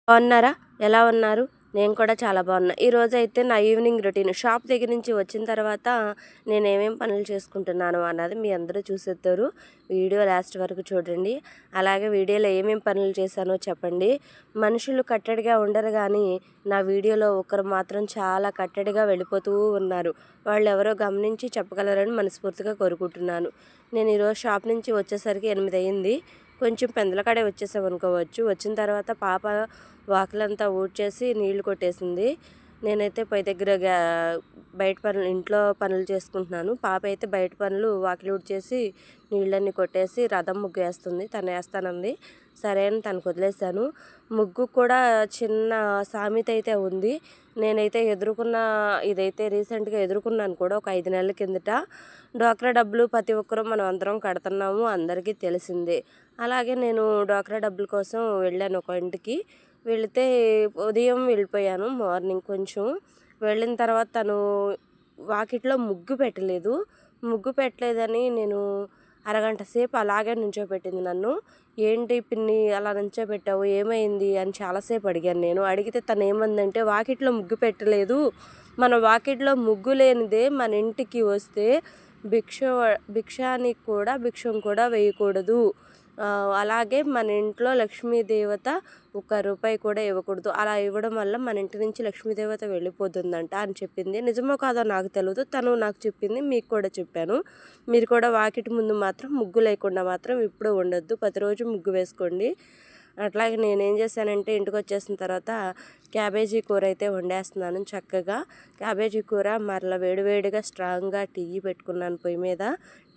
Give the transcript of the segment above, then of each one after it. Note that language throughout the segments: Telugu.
బాగున్నారా? ఎలా ఉన్నారు? నేను కూడా చాలా బాగున్నా. ఈరోజైతే నా ఈవినింగ్ రొటీన్ షాప్ దగ్గర నుంచి వచ్చిన తర్వాత నేనేమేం పనులు చేసుకుంటున్నాను అన్నది మీ అందరూ చూసేద్దారు. వీడియో లాస్ట్ వరకు చూడండి. అలాగే వీడియోలో ఏమేం పనులు చేశానో చెప్పండి. మనుషులు కట్టడిగా ఉండరు కానీ నా వీడియోలో ఒకరు మాత్రం చాలా కట్టడిగా వెళ్ళిపోతూ ఉన్నారు. వాళ్ళు ఎవరో గమనించి చెప్పగలరని మనస్ఫూర్తిగా కోరుకుంటున్నాను. నేను ఈరోజు షాప్ నుంచి వచ్చేసరికి 8 అయింది. కొంచెం పెందలకాడే వచ్చేసామనుకోవచ్చు. వచ్చిన తర్వాత పాప వాకిలంతా ఊడ్చేసి నీళ్లు కొట్టేసింది. నేనైతే పై దగ్గర బయట పనులు ఇంట్లో పనులు చేసుకుంటున్నాను. పాప అయితే బయట పనులు వాకిలి ఊడ్చేసి నీళ్ళన్నీ కొట్టేసి రథం ముగ్గు వేస్తుంది. తను వేస్తానంది. సరే అని తనకు వదిలేశాను. ముగ్గు కూడా చిన్న సామెత అయితే ఉంది. నేనైతే ఇదైతే రీసెంట్గా ఎదుర్కొన్నాను కూడా ఒక 5 నెలల కిందట. డ్వాక్రా డబ్బులు ప్రతి ఒక్కరూ మనం అందరం కడుతున్నాము, అందరికీ తెలిసిందే. అలాగే నేను డ్వాక్రా డబ్బుల కోసం వెళ్ళాను ఒక ఇంటికి. వెళితే ఉదయం వెళ్ళిపోయాను, మార్నింగ్ కొంచెం. వెళ్ళిన తర్వాత తను వాకిట్లో ముగ్గు పెట్టలేదని నేను అరగంట సేపు అలాగే నుంచోబెట్టింది నన్ను. ఏంటి పిన్ని అలా నుంచోబెట్టావు, ఏమైంది అని చాలాసేపు అడిగాను నేను. అడిగితే తను ఏమందంటే, వాకిట్లో ముగ్గు పెట్టలేదు, మన వాకిట్లో ముగ్గు లేనిదే మన ఇంటికి వస్తే భిక్షం కూడా వేయకూడదు, అలాగే మన ఇంట్లో లక్ష్మీదేవత ₹1 కూడా ఇవ్వకూడదు, అలా ఇవ్వడం వల్ల మన ఇంటి నుంచి లక్ష్మీదేవత వెళ్ళిపోతుందంట అని చెప్పింది. నిజమో కాదో నాకు తెలియదు, తను నాకు చెప్పింది, మీకు కూడా చెప్పాను. మీరు కూడా వాకిటి ముందు మాత్రం ముగ్గు లేకుండా మాత్రం ఎప్పుడూ ఉండొద్దు, ప్రతిరోజు ముగ్గు వేసుకోండి. అట్లాగే నేనేం చేశానంటే, ఇంటికి వచ్చేసిన తర్వాత క్యాబేజీ కూర అయితే వండేస్తున్నాను చక్కగా. క్యాబేజీ కూర మరలా వేడివేడిగా స్ట్రాంగ్గా టీ పెట్టుకున్నాను పొయ్యి మీద.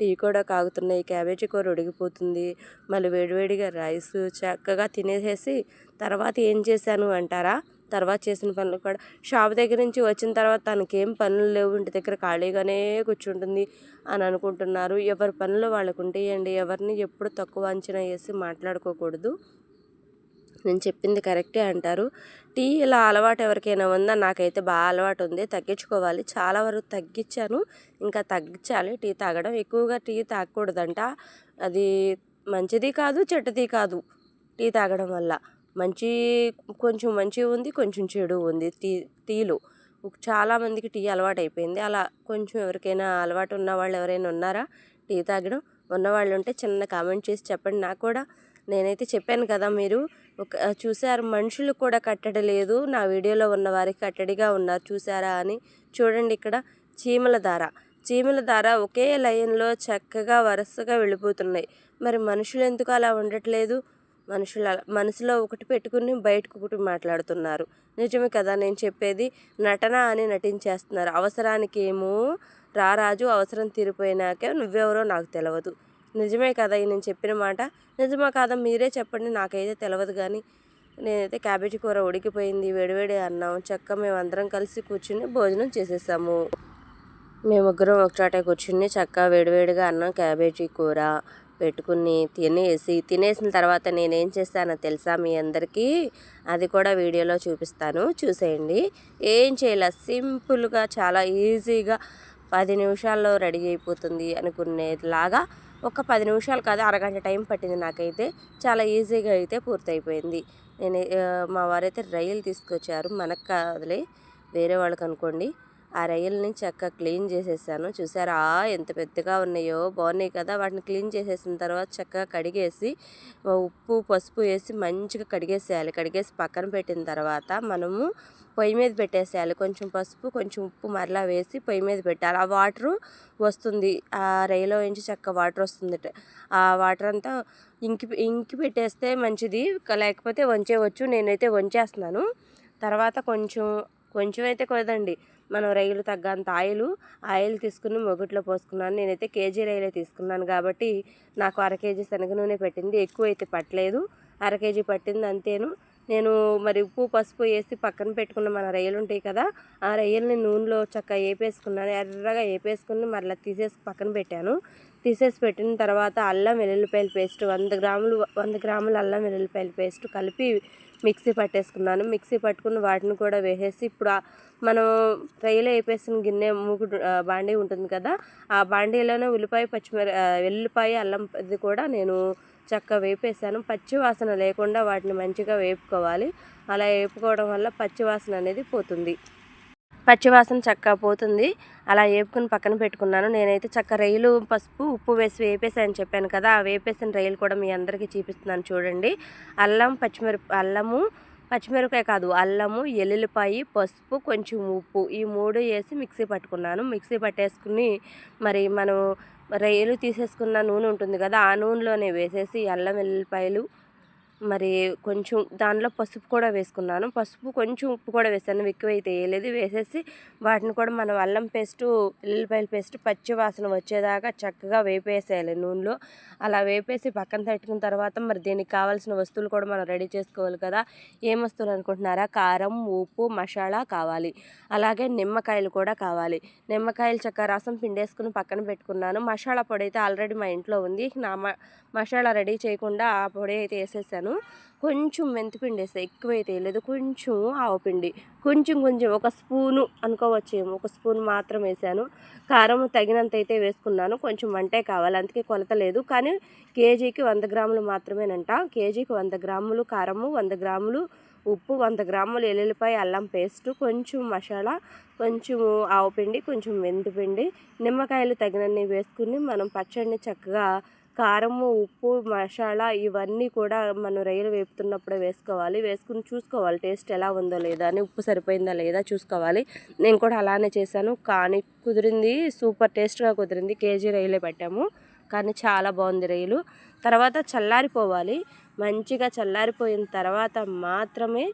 టీ కూడా కాగుతున్నాయి, క్యాబేజీ కూర ఉడికిపోతుంది. మళ్ళీ వేడివేడిగా రైస్ చక్కగా తినేసేసి తర్వాత ఏం చేశాను అంటారా? తర్వాత చేసిన పనులు కూడా, షాప్ దగ్గర నుంచి వచ్చిన తర్వాత తనకేం పనులు లేవు, ఇంటి దగ్గర ఖాళీగానే కూర్చుంటుంది అని అనుకుంటున్నారు. ఎవరి పనులు వాళ్ళకు ఉంటాయండి. ఎవరిని ఎప్పుడు తక్కువ అంచనా వేసి మాట్లాడుకోకూడదు. నేను చెప్పింది కరెక్టే అంటారు. టీ ఇలా అలవాటు ఎవరికైనా ఉందా? నాకైతే బాగా అలవాటు ఉంది. తగ్గించుకోవాలి, చాలా వరకు తగ్గించాను, ఇంకా తగ్గించాలి టీ తాగడం. ఎక్కువగా టీ తాగకూడదంట, అది మంచిది కాదు, చెడ్డది కాదు. టీ తాగడం వల్ల కొంచెం మంచి ఉంది, కొంచెం చెడు ఉంది టీలో. చాలామందికి టీ అలవాటు అయిపోయింది. అలా కొంచెం ఎవరికైనా అలవాటు ఉన్న వాళ్ళు ఎవరైనా ఉన్నారా టీ తాగడం? ఉన్నవాళ్ళు ఉంటే చిన్న కామెంట్ చేసి చెప్పండి నాకు కూడా. నేనైతే చెప్పాను కదా, మీరు చూసారు మనుషులు కూడా కట్టడి లేదు, నా వీడియోలో ఉన్న వారికి కట్టడిగా ఉన్నారు చూసారా అని. చూడండి ఇక్కడ చీమల దార ఒకే లైన్లో చక్కగా వరుసగా వెళ్ళిపోతున్నాయి. మరి మనుషులు ఎందుకు అలా ఉండట్లేదు? మనసులో ఒకటి పెట్టుకుని బయటకు ఒకటి మాట్లాడుతున్నారు. నిజమే కదా నేను చెప్పేది? నటన అని నటించేస్తున్నారు. అవసరానికి ఏమో రారాజు, అవసరం తీరిపోయినాకే నువ్వెవరో నాకు తెలియదు. నిజమే కదా నేను చెప్పిన మాట? నిజమా కాదా మీరే చెప్పండి, నాకైతే తెలియదు. కానీ నేనైతే క్యాబేజీ కూర ఉడికిపోయింది, వేడివేడి అన్నం, చక్కగా మేమందరం కలిసి కూర్చుని భోజనం చేసేసాము. మేముగ్గురం ఒకచోటే కూర్చుని చక్కగా వేడివేడిగా అన్నం క్యాబేజీ కూర పెట్టుకుని తినేసిన తర్వాత నేనేం చేస్తానో తెలుసా మీ అందరికీ? అది కూడా వీడియోలో చూపిస్తాను, చూసేయండి. ఏం చేయాల, సింపుల్గా చాలా ఈజీగా 10 నిమిషాల్లో రెడీ అయిపోతుంది అనుకునేలాగా ఒక 10 నిమిషాలు కాదు, అరగంట టైం పట్టింది నాకైతే. చాలా ఈజీగా అయితే పూర్తయిపోయింది. మా వారైతే రొయ్యలు తీసుకొచ్చారు, మనకు కాదులే వేరే వాళ్ళకి అనుకోండి. ఆ రొయ్యల్ని చక్కగా క్లీన్ చేసేసాను. చూసారా ఎంత పెద్దగా ఉన్నాయో, బాగున్నాయి కదా. వాటిని క్లీన్ చేసేసిన తర్వాత చక్కగా కడిగేసి ఉప్పు పసుపు వేసి మంచిగా కడిగేసేయాలి. కడిగేసి పక్కన పెట్టిన తర్వాత మనము పొయ్యి మీద పెట్టేసేయాలి. కొంచెం పసుపు కొంచెం ఉప్పు మరలా వేసి పొయ్యి మీద పెట్టాలి. ఆ వాటరు వస్తుంది, ఆ రొయ్యలో నుంచి చక్కగా వాటర్ వస్తుంది. ఆ వాటర్ అంతా ఇంకి పెట్టేస్తే మంచిది, లేకపోతే వంచేయవచ్చు. నేనైతే వంచేస్తున్నాను. తర్వాత కొంచెం అయితే కుదరండి, మనం రొయ్యలు తగ్గంత ఆయిల్ తీసుకుని మొగుట్లో పోసుకున్నాను. నేనైతే కేజీ రొయ్యలే తీసుకున్నాను కాబట్టి నాకు 1/2 కేజీ శనగ నూనె పట్టింది, ఎక్కువ అయితే పట్టలేదు. 1/2 కేజీ పట్టింది అంతేను. నేను మరి ఉప్పు పసుపు వేసి పక్కన పెట్టుకున్న మన రొయ్యలు ఉంటాయి కదా, ఆ రొయ్యల్ని నూనెలో చక్కగా వేపేసుకున్నాను. ఎర్రగా వేపేసుకుని మరలా తీసేసి పక్కన పెట్టాను. తీసేసి పెట్టిన తర్వాత అల్లం వెల్లుల్లిపాయల పేస్ట్ 100 గ్రాముల అల్లం వెల్లుల్లిపాయల పేస్ట్ కలిపి మిక్సీ పట్టేసుకున్నాను. మిక్సీ పట్టుకుని వాటిని కూడా వేసేసి ఇప్పుడు మనం రొయ్యలు వేపేసిన గిన్నె బాండీ ఉంటుంది కదా, ఆ బాండీలోనే వెల్లుల్లిపాయ అల్లం ఇది కూడా నేను చక్కగా వేపేసాను. పచ్చి వాసన లేకుండా వాటిని మంచిగా వేపుకోవాలి. అలా వేపుకోవడం వల్ల పచ్చి వాసన అనేది పోతుంది. పచ్చివాసన చక్కగా పోతుంది. అలా వేపుకుని పక్కన పెట్టుకున్నాను. నేనైతే రొయ్యలు పసుపు ఉప్పు వేసి వేపేసాను చెప్పాను కదా, ఆ వేపేసిన రొయ్యలు కూడా మీ అందరికీ చూపిస్తున్నాను చూడండి. అల్లము పచ్చిమిరపకాయ కాదు, అల్లము, ఎల్లుల్లిపాయ, పసుపు, కొంచెం ఉప్పు, ఈ 3 వేసి మిక్సీ పట్టుకున్నాను. మిక్సీ పట్టేసుకుని మరి మనం రొయ్యలు తీసేసుకున్న నూనె ఉంటుంది కదా, ఆ నూనెలోనే వేసేసి అల్లం వెల్లుల్లిపాయలు మరి కొంచెం దానిలో పసుపు కూడా వేసుకున్నాను. పసుపు కొంచెం ఉప్పు కూడా వేసాను, ఎక్కువైతే వేయలేదు. వేసేసి వాటిని కూడా మనం అల్లం పేస్టు వెల్లుల్లిపాయల పేస్ట్ పచ్చి వాసన వచ్చేదాకా చక్కగా వేపేసేయాలి నూనెలో. అలా వేపేసి పక్కన పెట్టుకున్న తర్వాత మరి దీనికి కావాల్సిన వస్తువులు కూడా మనం రెడీ చేసుకోవాలి కదా. ఏం వస్తువులు అనుకుంటున్నారా? కారం, ఉప్పు, మసాలా కావాలి. అలాగే నిమ్మకాయలు కూడా కావాలి. నిమ్మకాయలు చక్కగా రసం పిండేసుకుని పక్కన పెట్టుకున్నాను. మసాలా పొడి అయితే ఆల్రెడీ మా ఇంట్లో ఉంది. మసాలా రెడీ చేయకుండా ఆ పొడి అయితే వేసేసాను. కొంచెం మెంతిపిండి వేసాను, ఎక్కువైతే వేయలేదు. కొంచెం ఆవపిండి, కొంచెం ఒక స్పూను అనుకోవచ్చేమో, ఒక స్పూన్ మాత్రం వేసాను. కారం తగినంత అయితే వేసుకున్నాను. కొంచెం వంటే కావాలి, అందుకే కొలత లేదు. కానీ కేజీకి 100 గ్రాములు మాత్రమేనంట. కేజీకి 100 గ్రాములు కారము, 100 గ్రాములు ఉప్పు, 100 గ్రాములు ఎల్లుల్లిపాయ అల్లం పేస్టు, కొంచెం మసాలా, కొంచెం ఆవపిండి, కొంచెం మెంతిపిండి, నిమ్మకాయలు తగినన్ని వేసుకుని మనం పచ్చడిని చక్కగా కారము, ఉప్పు, మసాలా ఇవన్నీ కూడా మనం రొయ్యలు వేపుతున్నప్పుడే వేసుకోవాలి. వేసుకుని చూసుకోవాలి టేస్ట్ ఎలా ఉందో లేదా అని, ఉప్పు సరిపోయిందా లేదా చూసుకోవాలి. నేను కూడా అలానే చేశాను, కానీ కుదిరింది, సూపర్ టేస్ట్గా కుదిరింది. కేజీ రొయ్యలే పెట్టాము, కానీ చాలా బాగుంది రొయ్యలు. తర్వాత చల్లారిపోవాలి. మంచిగా చల్లారిపోయిన తర్వాత మాత్రమే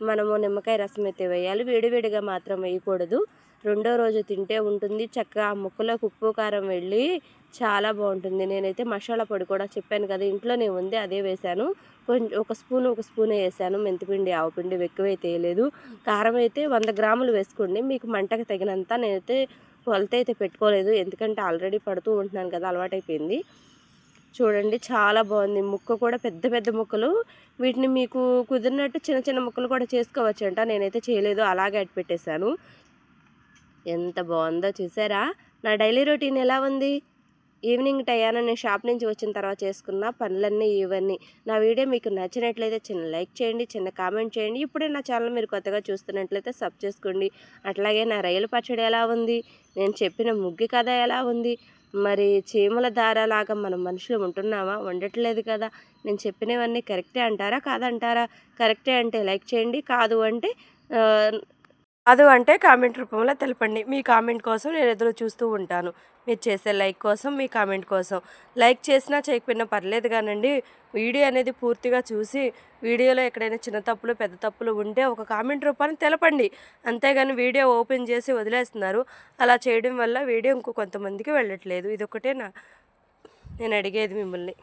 మనము నిమ్మకాయ రసం అయితే వేయాలి. వేడివేడిగా మాత్రం వేయకూడదు. రెండో రోజు తింటే ఉంటుంది చక్కగా. ఆ ముక్కలోకి ఉప్పు కారం వెళ్ళి చాలా బాగుంటుంది. నేనైతే మసాలా పొడి కూడా చెప్పాను కదా ఇంట్లోనే ఉంది, అదే వేశాను. కొంచెం ఒక స్పూనే వేసాను మెంతిపిండి, ఆవపిండి ఎక్కువైతే వేయలేదు. కారం అయితే 100 గ్రాములు వేసుకోండి, మీకు మంటకు తగినంత. నేనైతే కొలత అయితే పెట్టుకోలేదు, ఎందుకంటే ఆల్రెడీ పడుతూ ఉంటున్నాను కదా, అలవాటైపోయింది. చూడండి చాలా బాగుంది. ముక్క కూడా పెద్ద ముక్కలు. వీటిని మీకు కుదిరినట్టు చిన్న ముక్కలు కూడా చేసుకోవచ్చంట. నేనైతే చేయలేదు, అలాగే అట్టి పెట్టేశాను. ఎంత బాగుందో చూసారా. నా డైలీ రొటీన్ ఎలా ఉంది? ఈవినింగ్ టయాన నేను షాప్ నుంచి వచ్చిన తర్వాత చేసుకున్న పనులన్నీ ఇవన్నీ. నా వీడియో మీకు నచ్చినట్లయితే చిన్న లైక్ చేయండి, చిన్న కామెంట్ చేయండి. ఇప్పుడే నా ఛానల్ మీరు కొత్తగా చూస్తున్నట్లయితే సబ్ చేసుకోండి. అట్లాగే నా రొయ్యల పచ్చడి ఎలా ఉంది, నేను చెప్పిన ముగ్గు కథ ఎలా ఉంది, మరి చీమల దారాలాగా మనం మనుషులు ఉంటున్నామా? ఉండట్లేదు కదా. నేను చెప్పినవన్నీ కరెక్టే అంటారా కాదంటారా? కరెక్టే అంటే లైక్ చేయండి, కాదు అంటే కామెంట్ రూపంలో తెలపండి. మీ కామెంట్ కోసం నేను ఎదురు చూస్తూ ఉంటాను. మీరు చేసే లైక్ కోసం, మీ కామెంట్ కోసం. లైక్ చేసినా చేయకపోయినా పర్లేదు కానండి, వీడియో అనేది పూర్తిగా చూసి వీడియోలో ఎక్కడైనా చిన్న తప్పులు పెద్ద తప్పులు ఉంటే ఒక కామెంట్ రూపాన్ని తెలపండి. అంతేగాని వీడియో ఓపెన్ చేసి వదిలేస్తున్నారు. అలా చేయడం వల్ల వీడియో కొంతమందికి వెళ్ళట్లేదు. ఇదొక్కటే నేను అడిగేది మిమ్మల్ని.